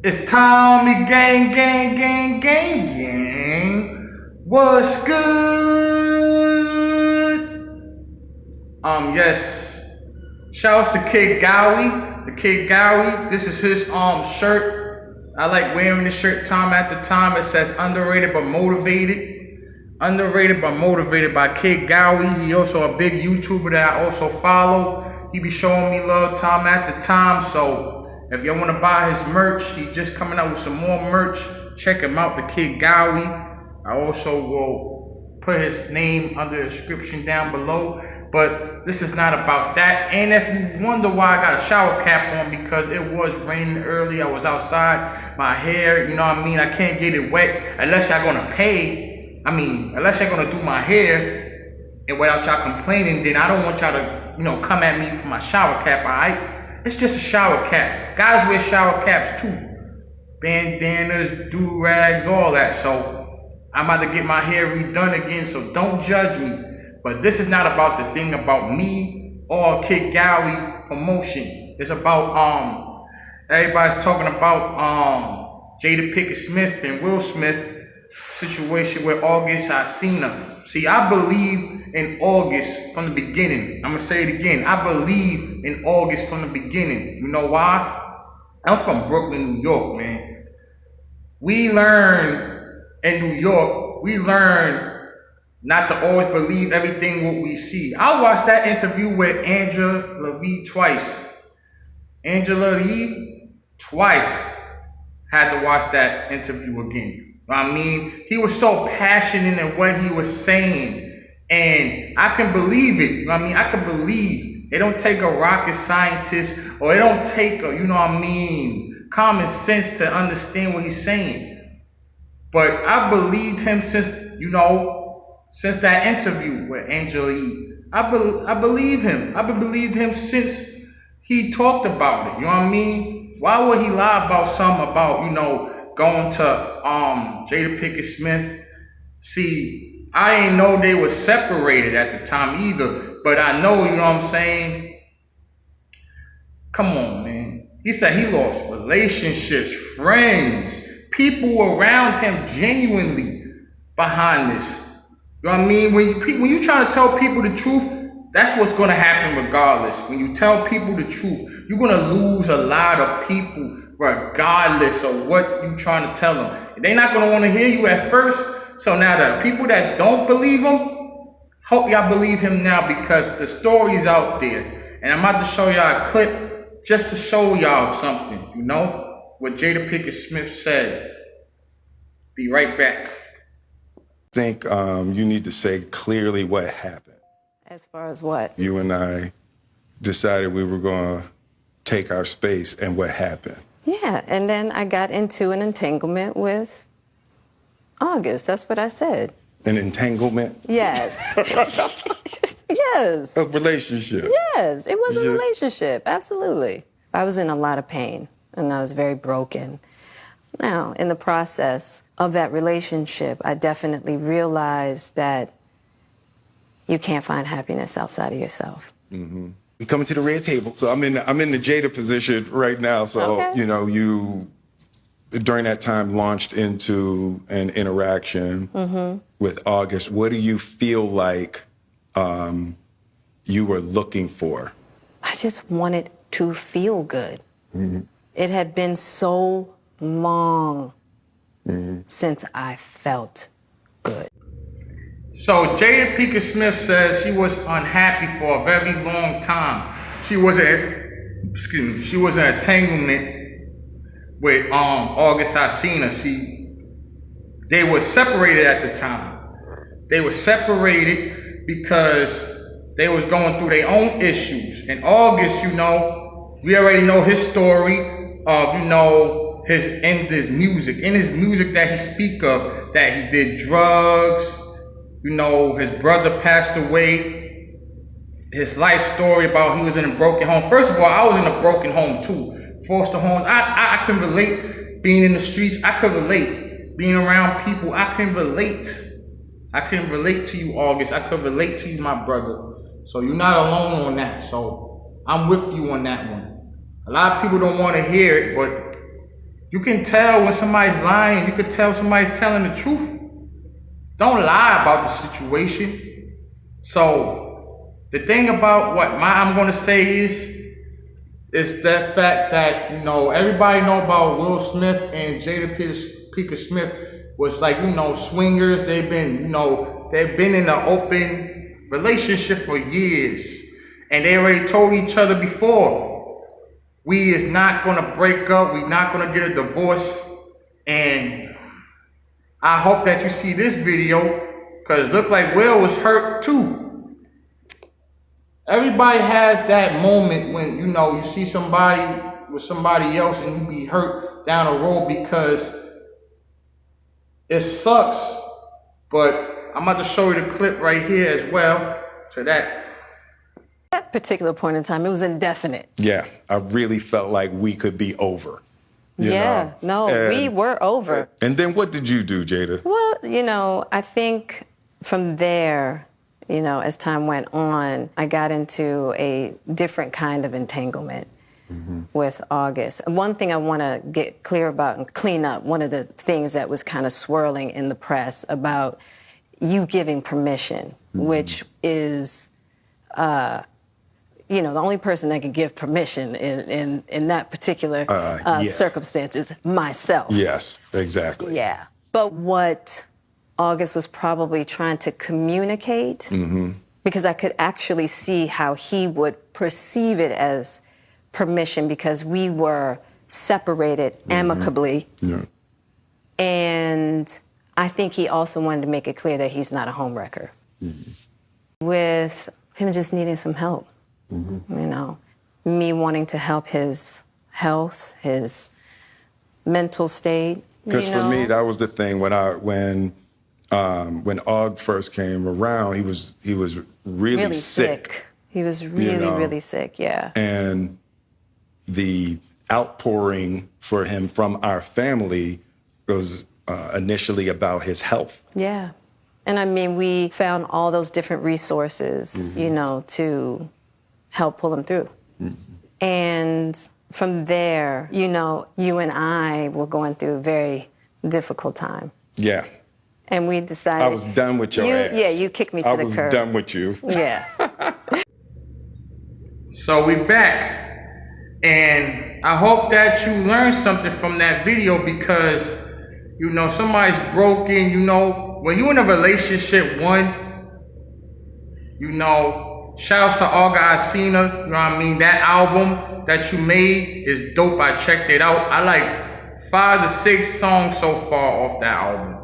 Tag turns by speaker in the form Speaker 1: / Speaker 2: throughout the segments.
Speaker 1: It's Tommy gang, gang, gang, gang, gang. What's good? Yes. Shouts to Kid Gowie. The Kid Gowie. This is his shirt. I like wearing this shirt time after time. It says underrated but motivated. Underrated but motivated by Kid Gowie. He also a big YouTuber that I also follow. He be showing me love time after time. So if y'all want to buy his merch, he's just coming out with some more merch. Check him out, the Kid Gowie. I also will put his name under the description down below. But this is not about that. And if you wonder why I got a shower cap on, because it was raining early. I was outside. My hair, you know what I mean? I can't get it wet unless y'all gonna pay. Unless y'all gonna do my hair and without y'all complaining, then I don't want y'all to, come at me for my shower cap, alright? It's just a shower cap. Guys wear shower caps too. Bandanas, do-rags, all that. So I'm about to get my hair redone again, so don't judge me. But this is not about the thing about me or Kid Gowie promotion. It's about everybody's talking about Jada Pinkett-Smith and Will Smith situation with August Alsina. See, I believe in August from the beginning. I'm going to say it again. I believe in August from the beginning. You know why? I'm from Brooklyn, New York, man. We learn in New York, not to always believe everything what we see. I watched that interview with Angela Yee twice. Angela Yee twice. Had to watch that interview again. He was so passionate in what he was saying. And I can believe it. I can believe. It don't take a rocket scientist, or it don't take a, common sense to understand what he's saying. But I believed him since that interview with Angela Yee. I believe him. I've believed him since he talked about it. You know what I mean? Why would he lie about something about, going to Jada Pinkett-Smith? See, I ain't know they were separated at the time either, but I know, you know what I'm saying? Come on, man. He said he lost relationships, friends, people around him genuinely behind this. You know what I mean? When you try to tell people the truth, that's what's going to happen regardless. When you tell people the truth, you're going to lose a lot of people regardless of what you're trying to tell them. They're not going to want to hear you at first. So now the people that don't believe him, hope y'all believe him now, because the story's out there. And I'm about to show y'all a clip just to show y'all something, what Jada Pinkett-Smith said. Be right back.
Speaker 2: I think you need to say clearly what happened.
Speaker 3: As far as what?
Speaker 2: You and I decided we were going to take our space, and what happened?
Speaker 3: Yeah, and then I got into an entanglement with August. That's what I said.
Speaker 2: An entanglement?
Speaker 3: Yes. Yes.
Speaker 2: A relationship?
Speaker 3: Yes, it was a relationship, absolutely. I was in a lot of pain, and I was very broken. Now, in the process of that relationship, I definitely realized that you can't find happiness outside of yourself.
Speaker 2: Mm-hmm. We coming to the red table. So I'm in the Jada position right now. So,
Speaker 3: okay.
Speaker 2: You during that time launched into an interaction with August. What do you feel like you were looking for?
Speaker 3: I just wanted to feel good. Mm-hmm. It had been so long since I felt good.
Speaker 1: So Jada Pinkett-Smith says she was unhappy for a very long time. She was in entanglement with August Alsina. See, they were separated at the time. They were separated because they was going through their own issues. And August, we already know his story of, his music. In his music that he speak of, that he did drugs. His brother passed away. His life story about he was in a broken home. First of all, I was in a broken home too. Foster homes. I can relate being in the streets. I could relate being around people. I can relate. I can relate to you, August. I could relate to you, my brother. So you're not alone on that. So I'm with you on that one. A lot of people don't want to hear it, but You can tell when somebody's lying. You can tell somebody's telling the truth. Don't lie about the situation. So the thing about what I'm gonna say is that fact that, you know, everybody know about Will Smith and Jada Pinkett-Smith was like, you know, swingers. They've been in an open relationship for years. And they already told each other before, we is not gonna break up, we not gonna get a divorce. And I hope that you see this video, because it looked like Will was hurt too. Everybody has that moment when, you know, you see somebody with somebody else and you be hurt down the road, because it sucks. But I'm about to show you the clip right here as well. So that
Speaker 3: particular point in time, it was indefinite.
Speaker 2: Yeah, I really felt like we could be over. You know?
Speaker 3: We were over.
Speaker 2: And then what did you do, Jada?
Speaker 3: Well, you know, I think from there, you know, as time went on, I got into a different kind of entanglement with August. And one thing I want to get clear about and clean up, one of the things that was kind of swirling in the press about you giving permission, which is, you know, the only person that can give permission in that particular circumstance is myself.
Speaker 2: Yes, exactly.
Speaker 3: Yeah. But what August was probably trying to communicate, because I could actually see how he would perceive it as permission, because we were separated amicably. And I think he also wanted to make it clear that he's not a homewrecker. With him just needing some help. You know, me wanting to help his health, his mental state.
Speaker 2: Because for me, that was the thing when Aug first came around, he was really sick.
Speaker 3: He was really sick, yeah.
Speaker 2: And the outpouring for him from our family was initially about his health.
Speaker 3: Yeah. And I mean, we found all those different resources, you know, to help pull him through. And from there, you know, you and I were going through a very difficult time.
Speaker 2: Yeah.
Speaker 3: And we decided...
Speaker 2: I was done with your ass.
Speaker 3: Yeah, you kicked me to the curb.
Speaker 2: I was done with you.
Speaker 3: Yeah.
Speaker 1: So we back. And I hope that you learned something from that video, because, you know, somebody's broken, you know, when you're in a relationship, you know, shouts to August Alsina, you know what I mean? That album that you made is dope. I checked it out. I like 5 to 6 songs so far off that album,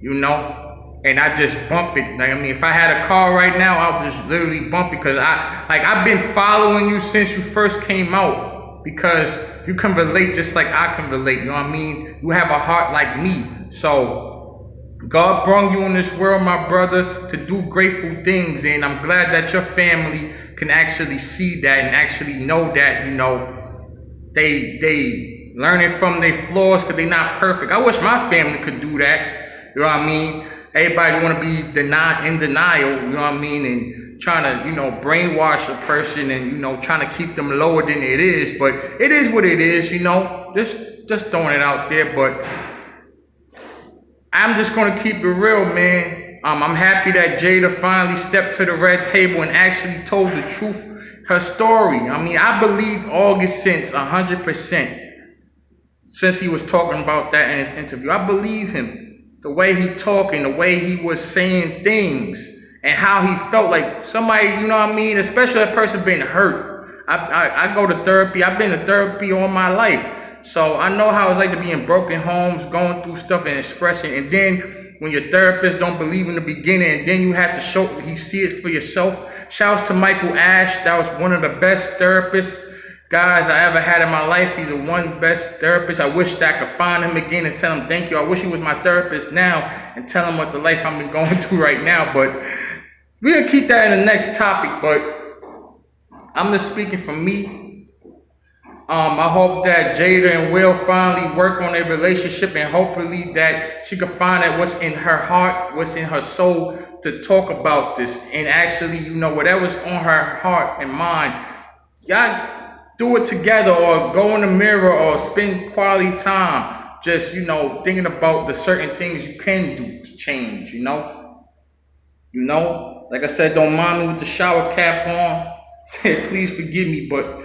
Speaker 1: you know? And I just bump it. Like, I mean, if I had a car right now, I would just literally bump it, because I've been following you since you first came out, because you can relate just like I can relate, you know what I mean? You have a heart like me. So God brought you in this world, my brother, to do grateful things, and I'm glad that your family can actually see that and actually know that, you know, they learning from their flaws, because they're not perfect. I wish my family could do that, you know what I mean? Everybody want to be in denial, you know what I mean, and trying to, you know, brainwash a person and, you know, trying to keep them lower than it is. But it is what it is, you know, just throwing it out there. But I'm just going to keep it real, man. I'm happy that Jada finally stepped to the red table and actually told the truth, her story. I mean, I believe August since 100%, since he was talking about that in his interview. I believe him. The way he talking, the way he was saying things, and how he felt like somebody, you know what I mean? Especially a person being hurt. I go to therapy. I've been to therapy all my life. So I know how it's like to be in broken homes, going through stuff and expressing. And then when your therapist don't believe in the beginning, and then you have to see it for yourself. Shouts to Michael Ash. That was one of the best therapists, guys, I ever had in my life. He's the one best therapist. I wish that I could find him again and tell him thank you. I wish he was my therapist now and tell him what the life I've been going through right now. But we're going to keep that in the next topic. But I'm just speaking for me. I hope that Jada and Will finally work on their relationship, and hopefully that she can find out what's in her heart, what's in her soul to talk about this. And actually, you know, whatever's on her heart and mind, y'all do it together, or go in the mirror, or spend quality time just, thinking about the certain things you can do to change, like I said, don't mind me with the shower cap on. Please forgive me, but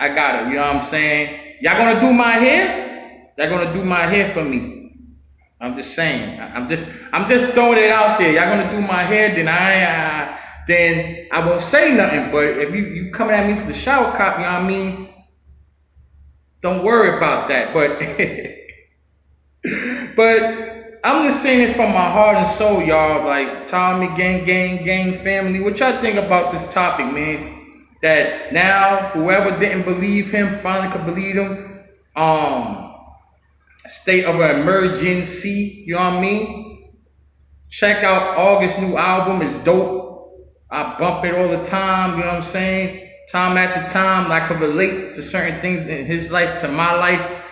Speaker 1: I got it, you know what I'm saying? Y'all gonna do my hair? Y'all gonna do my hair for me? I'm just saying. I'm just throwing it out there. Y'all gonna do my hair? Then I won't say nothing. But if you coming at me for the shower cap, you know what I mean? Don't worry about that. But I'm just saying it from my heart and soul, y'all. Like, Tommy, gang, family. What y'all think about this topic, man? That now whoever didn't believe him finally could believe him. State of an emergency, you know what I mean? Check out August's new album, it's dope. I bump it all the time, you know what I'm saying? Time after time, I can relate to certain things in his life, to my life.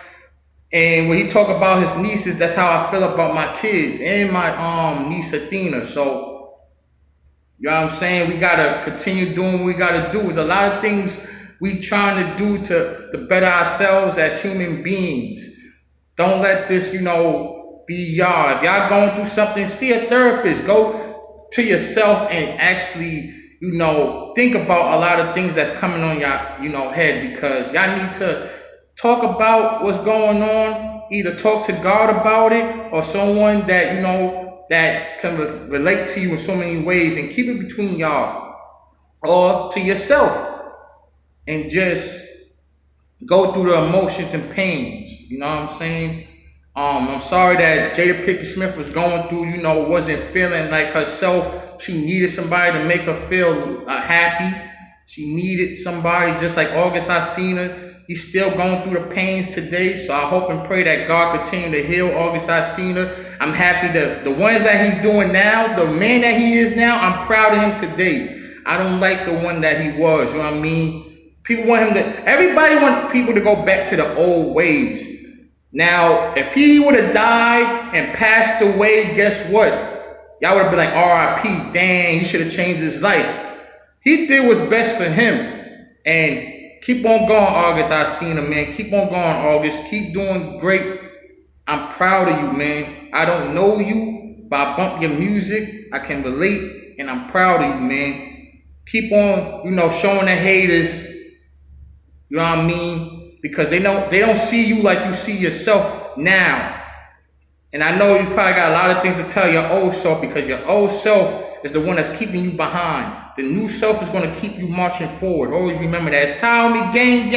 Speaker 1: And when he talk about his nieces, that's how I feel about my kids and my niece Athena. So, you know what I'm saying? We gotta continue doing what we gotta do. There's a lot of things we trying to do to better ourselves as human beings. Don't let this, be y'all. If y'all going through something, see a therapist. Go to yourself and actually, think about a lot of things that's coming on your, head, because y'all need to talk about what's going on. Either talk to God about it, or someone that, that can relate to you in so many ways, and keep it between y'all, or to yourself, and just go through the emotions and pains. You know what I'm saying? I'm sorry that Jada Pinkett-Smith was going through, wasn't feeling like herself. She needed somebody to make her feel happy. She needed somebody just like August Alsina. He's still going through the pains today. So I hope and pray that God continue to heal August Alsina. I'm happy that the ones that he's doing now, the man that he is now, I'm proud of him today. I don't like the one that he was, you know what I mean? People want everybody wants people to go back to the old ways. Now, if he would have died and passed away, guess what? Y'all would have been like, R.I.P., dang, he should have changed his life. He did what's best for him. And keep on going, August Alsina, man. Keep on going, August. Keep doing great. I'm proud of you, man. I don't know you, but I bump your music. I can relate, and I'm proud of you, man. Keep on, showing the haters, you know what I mean? Because they don't see you like you see yourself now. And I know you probably got a lot of things to tell your old self, because your old self is the one that's keeping you behind. The new self is going to keep you marching forward. Always remember that. It's Tommy, gang.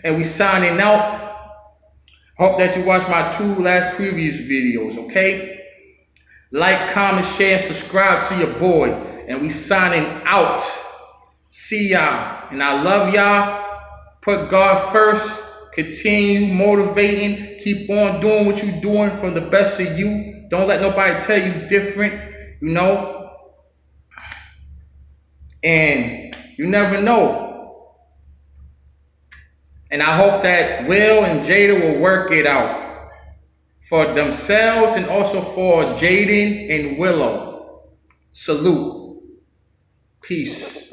Speaker 1: And we signing out. Hope that you watch my 2 last previous videos, okay? Like, comment, share, and subscribe to your boy. And we signing out. See y'all. And I love y'all. Put God first. Continue motivating. Keep on doing what you're doing from the best of you. Don't let nobody tell you different, And you never know. And I hope that Will and Jada will work it out for themselves and also for Jaden and Willow. Salute. Peace.